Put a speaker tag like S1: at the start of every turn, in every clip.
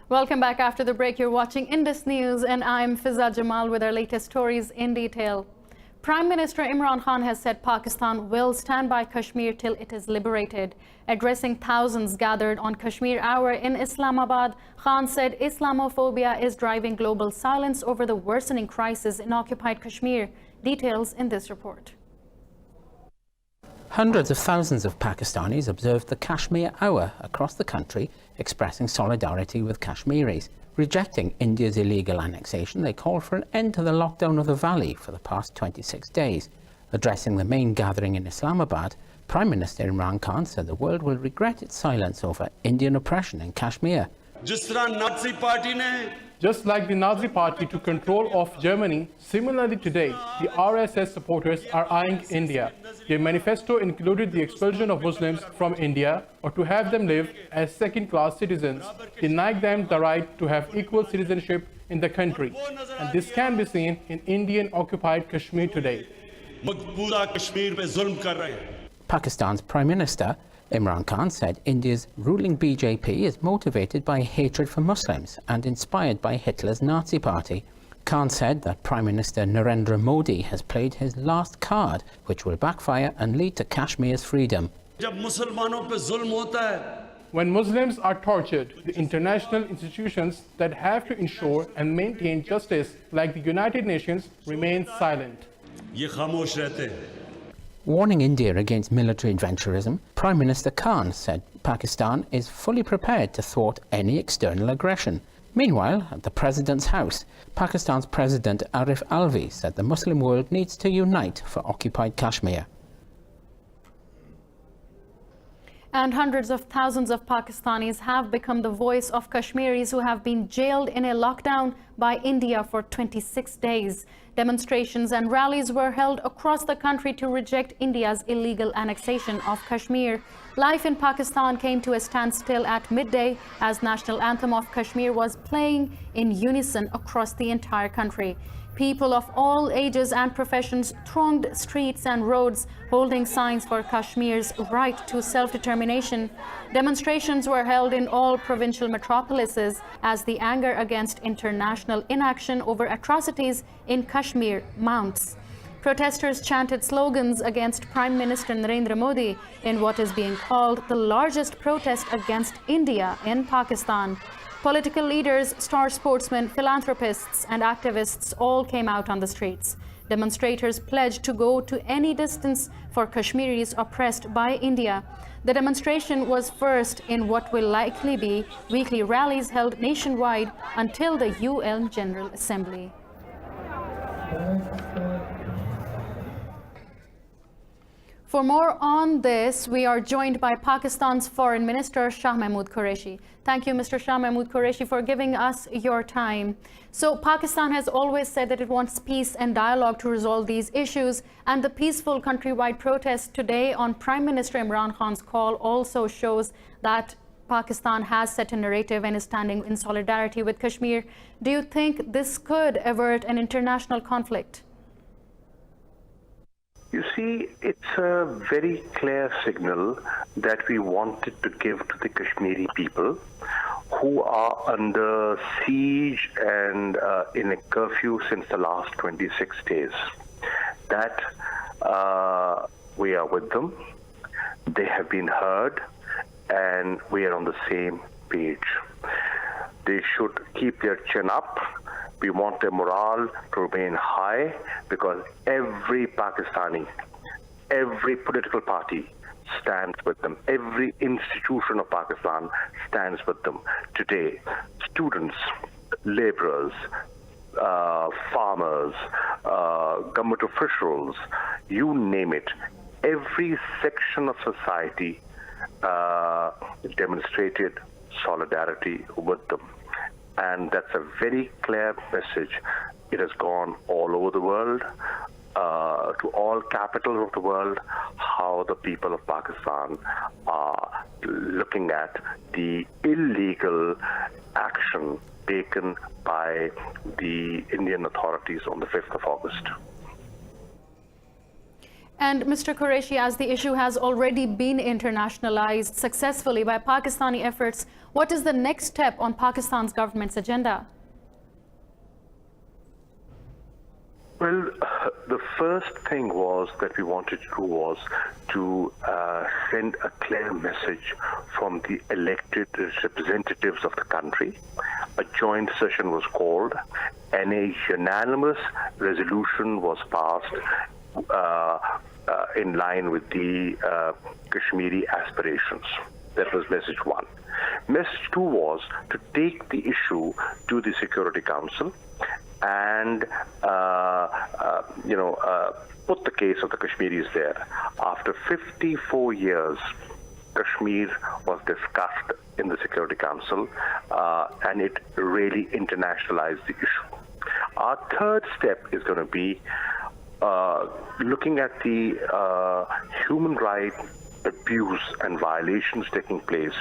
S1: Welcome back after the break. You're watching Indus News and I'm Fiza Jamal with our latest stories in detail. Prime Minister Imran Khan has said Pakistan will stand by Kashmir till it is liberated. Addressing thousands gathered on Kashmir Hour in Islamabad, Khan said Islamophobia is driving global silence over the worsening crisis in occupied Kashmir. Details in this report.
S2: Hundreds of thousands of Pakistanis observed the Kashmir Hour across the country, expressing solidarity with Kashmiris. Rejecting India's illegal annexation, they called for an end to the lockdown of the valley for the past 26 days. Addressing the main gathering in Islamabad, Prime Minister Imran Khan said the world will regret its silence over Indian oppression in Kashmir.
S3: Just like the Nazi party took control of Germany, similarly today, the RSS supporters are eyeing India. Their manifesto included the expulsion of Muslims from India or to have them live as second-class citizens, denying them the right to have equal citizenship in the country. And this can be seen in Indian-occupied Kashmir today.
S2: Pakistan's Prime Minister Imran Khan said India's ruling BJP is motivated by hatred for Muslims and inspired by Hitler's Nazi party. Khan said that Prime Minister Narendra Modi has played his last card, which will backfire and lead to Kashmir's freedom.
S3: When Muslims are tortured, the international institutions that have to ensure and maintain justice, like the United Nations, remain silent.
S2: Warning India against military adventurism, Prime Minister Khan said Pakistan is fully prepared to thwart any external aggression. Meanwhile, at the President's house, Pakistan's President Arif Alvi said the Muslim world needs to unite for occupied Kashmir.
S1: And hundreds of thousands of Pakistanis have become the voice of Kashmiris who have been jailed in a lockdown by India for 26 days. Demonstrations and rallies were held across the country to reject India's illegal annexation of Kashmir. Life in Pakistan came to a standstill at midday as national anthem of Kashmir was playing in unison across the entire country. People of all ages and professions thronged streets and roads, holding signs for Kashmir's right to self-determination. Demonstrations were held in all provincial metropolises as the anger against international inaction over atrocities in Kashmir mounts. Protesters chanted slogans against Prime Minister Narendra Modi in what is being called the largest protest against India in Pakistan. Political leaders, star sportsmen, philanthropists and activists all came out on the streets. Demonstrators pledged to go to any distance for Kashmiris oppressed by India. The demonstration was first in what will likely be weekly rallies held nationwide until the UN General Assembly. For more on this, we are joined by Pakistan's Foreign Minister Shah Mahmood Qureshi. Thank you, Mr. Shah Mahmood Qureshi, for giving us your time. So Pakistan has always said that it wants peace and dialogue to resolve these issues, and the peaceful countrywide protest today on Prime Minister Imran Khan's call also shows that Pakistan has set a narrative and is standing in solidarity with Kashmir. Do you think this could avert an international conflict?
S4: You see, it's a very clear signal that we wanted to give to the Kashmiri people who are under siege and in a curfew since the last 26 days, that we are with them, they have been heard, and we are on the same page. They should keep their chin up. We want their morale to remain high because every Pakistani, every political party stands with them. Every institution of Pakistan stands with them. Today, students, laborers, farmers, government officials, you name it, every section of society demonstrated solidarity with them. And that's a very clear message. It has gone all over the world, to all capitals of the world, how the people of Pakistan are looking at the illegal action taken by the Indian authorities on the 5th of August.
S1: And Mr. Qureshi, as the issue has already been internationalized successfully by Pakistani efforts, What is the next step on Pakistan's government's agenda?
S4: Well, the first thing was that we wanted to do was to send a clear message from the elected representatives of the country. A joint session was called and a unanimous resolution was passed in line with the Kashmiri aspirations. That was message one. Message two was to take the issue to the Security Council and put the case of the Kashmiris there. After 54 years, Kashmir was discussed in the Security Council and it really internationalized the issue. Our third step is going to be looking at the human rights abuse and violations taking place.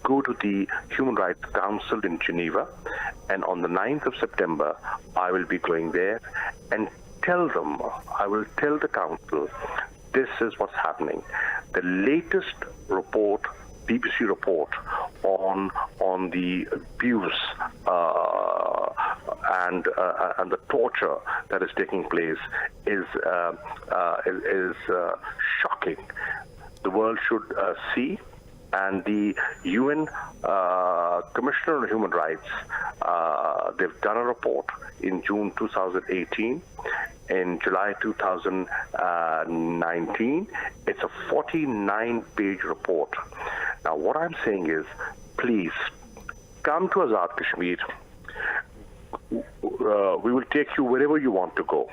S4: Go to the Human Rights Council in Geneva, and on the 9th of September, I will be going there and I will tell the Council, this is what's happening. The latest report, BBC report, on the abuse and the torture that is taking place is shocking. The world should see. And the UN Commissioner on Human Rights, they've done a report in June 2018, in July 2019. It's a 49-page report. Now, what I'm saying is, please, come to Azad Kashmir. We will take you wherever you want to go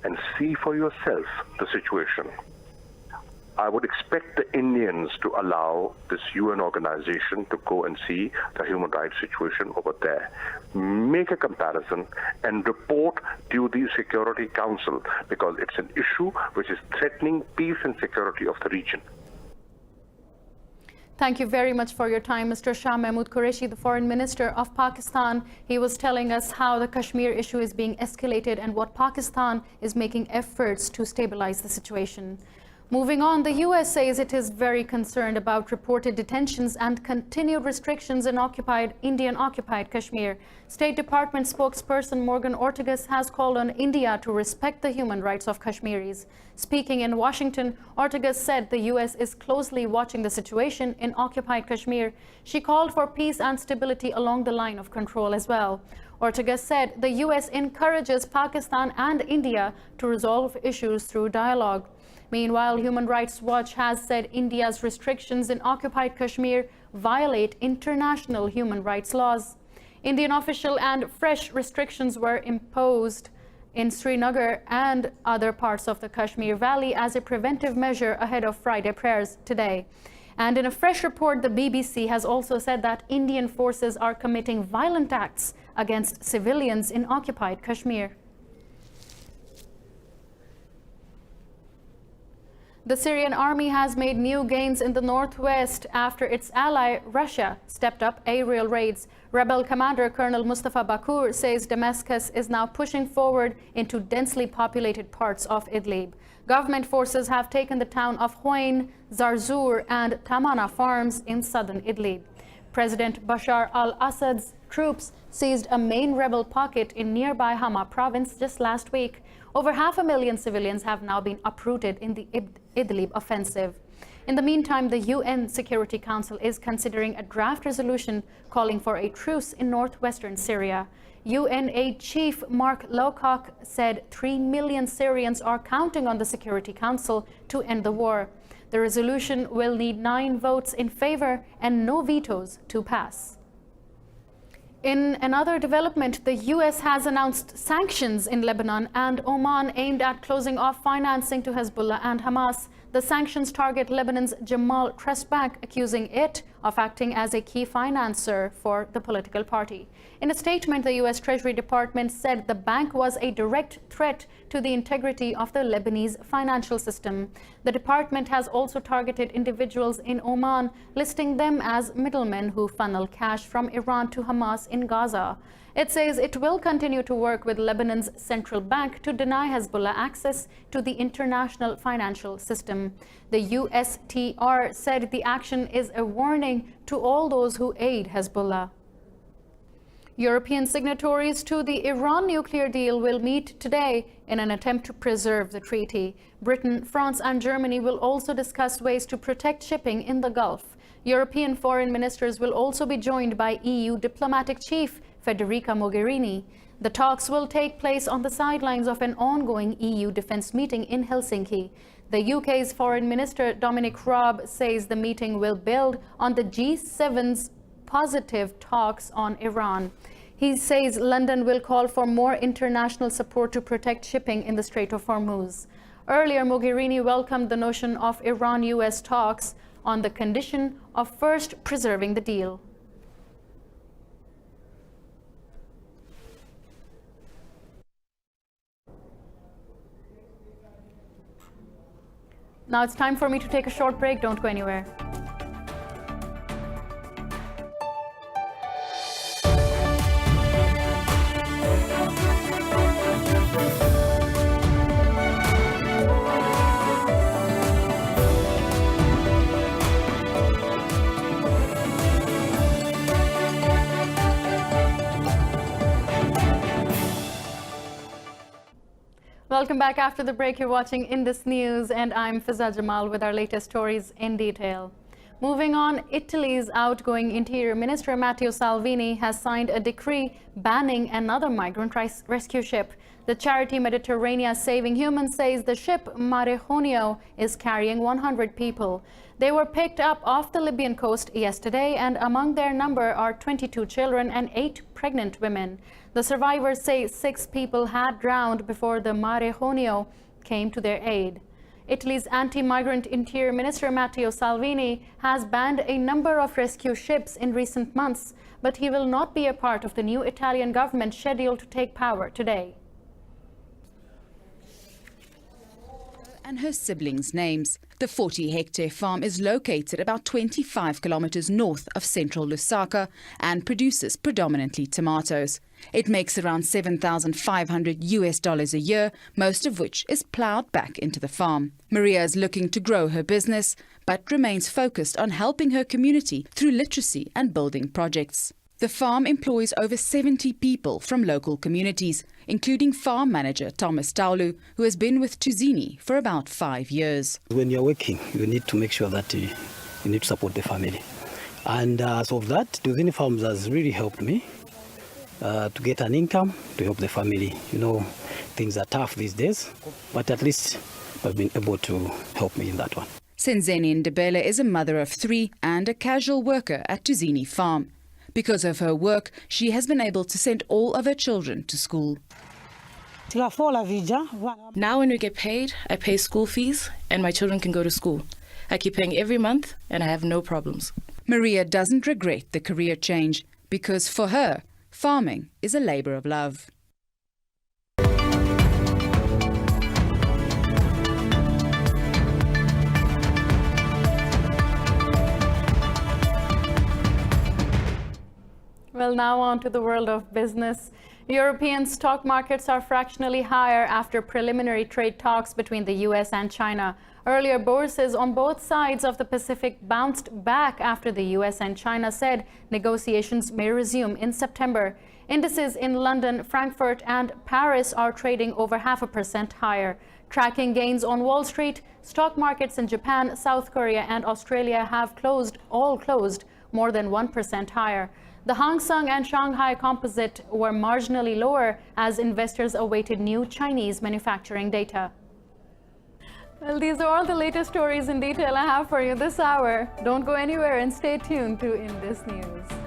S4: and see for yourself the situation. I would expect the Indians to allow this UN organization to go and see the human rights situation over there, make a comparison, and report to the Security Council, because it's an issue which is threatening peace and security of the region.
S1: Thank you very much for your time, Mr. Shah Mahmood Qureshi, the Foreign Minister of Pakistan. He was telling us how the Kashmir issue is being escalated and what Pakistan is making efforts to stabilize the situation. Moving on, the US says it is very concerned about reported detentions and continued restrictions in Indian-occupied Kashmir. State Department spokesperson Morgan Ortagus has called on India to respect the human rights of Kashmiris. Speaking in Washington, Ortagus said the US is closely watching the situation in occupied Kashmir. She called for peace and stability along the line of control as well. Ortagus said the US encourages Pakistan and India to resolve issues through dialogue. Meanwhile, Human Rights Watch has said India's restrictions in occupied Kashmir violate international human rights laws. Indian official and fresh restrictions were imposed in Srinagar and other parts of the Kashmir Valley as a preventive measure ahead of Friday prayers today. And in a fresh report, the BBC has also said that Indian forces are committing violent acts against civilians in occupied Kashmir. The Syrian army has made new gains in the northwest after its ally, Russia, stepped up aerial raids. Rebel commander Colonel Mustafa Bakur says Damascus is now pushing forward into densely populated parts of Idlib. Government forces have taken the town of Hoin, Zarzur, and Tamana farms in southern Idlib. President Bashar al-Assad's troops seized a main rebel pocket in nearby Hama province just last week. Over 500,000 civilians have now been uprooted in the Idlib offensive. In the meantime, the UN Security Council is considering a draft resolution calling for a truce in northwestern Syria. UNA Chief Mark Lowcock said 3 million Syrians are counting on the Security Council to end the war. The resolution will need 9 votes in favor and no vetoes to pass. In another development, the US has announced sanctions in Lebanon and Oman aimed at closing off financing to Hezbollah and Hamas. The sanctions target Lebanon's Jamal Trust Bank, accusing it of acting as a key financer for the political party. In a statement, the US Treasury Department said the bank was a direct threat to the integrity of the Lebanese financial system. The department has also targeted individuals in Oman, listing them as middlemen who funnel cash from Iran to Hamas in Gaza. It says it will continue to work with Lebanon's central bank to deny Hezbollah access to the international financial system. The USTR said the action is a warning to all those who aid Hezbollah. European signatories to the Iran nuclear deal will meet today in an attempt to preserve the treaty. Britain, France and Germany will also discuss ways to protect shipping in the Gulf. European foreign ministers will also be joined by EU diplomatic chief Federica Mogherini. The talks will take place on the sidelines of an ongoing EU defence meeting in Helsinki. The UK's Foreign Minister Dominic Raab says the meeting will build on the G7's positive talks on Iran. He says London will call for more international support to protect shipping in the Strait of Hormuz. Earlier, Mogherini welcomed the notion of Iran-US talks on the condition of first preserving the deal. Now it's time for me to take a short break. Don't go anywhere. Welcome back. After the break, you're watching Indus News, and I'm Fiza Jamal with our latest stories in detail. Moving on, Italy's outgoing Interior Minister Matteo Salvini has signed a decree banning another migrant rescue ship. The charity Mediterranean Saving Humans says the ship Mare Jonio is carrying 100 people. They were picked up off the Libyan coast yesterday, and among their number are 22 children and 8 pregnant women. The survivors say 6 people had drowned before the Mare Jonio came to their aid. Italy's anti-migrant Interior Minister Matteo Salvini has banned a number of rescue ships in recent months, but he will not be a part of the new Italian government scheduled to take power today.
S5: And her siblings' names. The 40-hectare farm is located about 25 kilometers north of central Lusaka and produces predominantly tomatoes. It makes around $7,500 a year, most of which is plowed back into the farm. Maria is looking to grow her business, but remains focused on helping her community through literacy and building projects. The farm employs over 70 people from local communities, including farm manager Thomas Taulu, who has been with Tuzini for about 5 years.
S6: When you're working, you need to make sure that you need to support the family. And as of that, Tuzini Farms has really helped me to get an income to help the family. You know, things are tough these days, but at least I've been able to help me in that one.
S5: Senzeni Ndebele is a mother of 3 and a casual worker at Tuzini Farm. Because of her work, she has been able to send all of her children to school.
S7: Now when we get paid, I pay school fees and my children can go to school. I keep paying every month and I have no problems.
S5: Maria doesn't regret the career change because for her, farming is a labor of love.
S1: Well, now on to the world of business. European stock markets are fractionally higher after preliminary trade talks between the US and China. Earlier, bourses on both sides of the Pacific bounced back after the US and China said negotiations may resume in September. Indices in London, Frankfurt and Paris are trading over 0.5% higher. Tracking gains on Wall Street, stock markets in Japan, South Korea and Australia have all closed more than 1% higher. The Hang Seng and Shanghai Composite were marginally lower as investors awaited new Chinese manufacturing data. Well, these are all the latest stories in detail I have for you this hour. Don't go anywhere and stay tuned to Indus News.